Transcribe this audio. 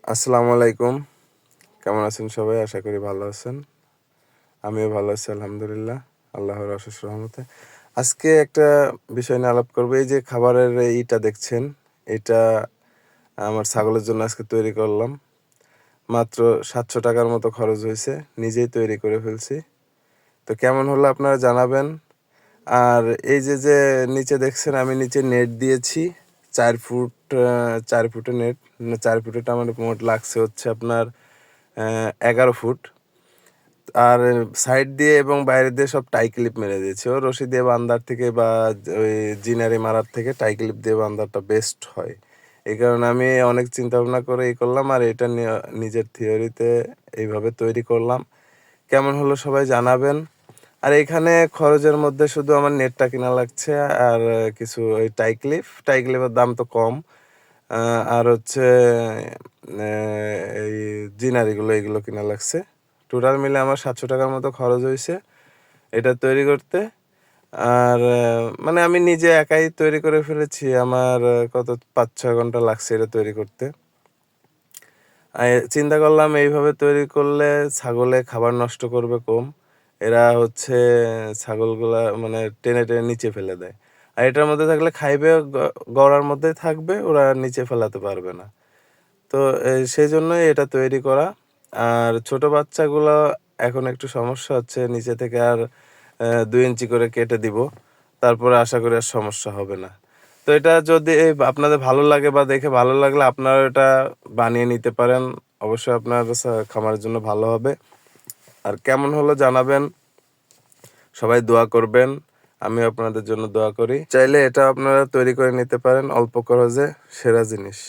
আসসালামু আলাইকুম। কেমন আছেন সবাই? আশা করি ভালো আছেন। আমিও ভালো আছি আলহামদুলিল্লাহ। আল্লাহর অশেষ রহমতে। আজকে একটা বিষয় নিয়ে আলাপ করব। এই যে খাবারের ইটা দেখছেন, এটা আমার ছাগলের জন্য আজকে তৈরি করলাম। মাত্র ৳৭০০ মতো খরচ হইছে। নিজেই তৈরি করে ফেলছি। তো কেমন হলো আপনারা জানাবেন। আর এই যে নিচে দেখছেন আমি নিচে নেট দিয়েছি। ৪ ফুট ৪ ফুটের নেট। ৪ ফুটেরটা আমার মোট লাগছে হচ্ছে আপনার ১১ ফুট। আর সাইড দিয়ে এবং বাইরে দিয়ে সব টাই ক্লিপ মেরে দিয়েছি। ও রশি দিয়ে বান্দার থেকে বা ওই জিনারি মারার থেকে টাই ক্লিপ দিয়ে বান্দাটা বেস্ট হয়। এই কারণে আমি অনেক চিন্তা ভাবনা করে করলাম আর এটা নিজের থিওরিতে এইভাবে তৈরি করলাম। কেমন হলো সবাই জানাবেন। আর এখানে খরচের মধ্যে শুধু আমার নেটটা কিনা লাগছে আর কিছু ওই টাই ক্লিপের দাম তো কম। আ আর হচ্ছে এই জিনারিগুলো এগুলো কিনা লাগছে। টোটাল মিলে আমার ৳৭০০ মতো খরচ হইছে এটা তৈরি করতে। আর মানে আমি নিজে একাই তৈরি করে ফেলেছি। আমার কত ৫-৬ ঘন্টা লাগছে এটা তৈরি করতে। চিন্তা করলাম এইভাবে তৈরি করলে ছাগলে খাবার নষ্ট করবে কম। এরা হচ্ছে ছাগলগুলা মানে টেনে নিচে ফেলে দেয়। আর এটার মধ্যে থাকলে খাইবে গড়ার মধ্যেই থাকবে, ওরা নিচে ফেলাতে পারবে না। তো সেজন্যই এটা তৈরি করা। আর ছোট বাচ্চাগুলো এখন একটু সমস্যা হচ্ছে নিচে থেকে আর ২ ইঞ্চি করে কেটে দিব। তারপরে আশা করি আর সমস্যা হবে না। তো এটা যদি আপনাদের ভালো লাগে বা দেখে ভালো লাগলে আপনারা এটা বানিয়ে নিতে পারেন। অবশ্যই আপনার খামারের জন্য ভালো হবে। আর কেমন হলো জানাবেন। সবাই দোয়া করবেন। আমিও আপনাদের জন্য দোয়া করি। চাইলে এটা আপনারা তৈরি করে নিতে পারেন অল্প খরচে সেরা জিনিস।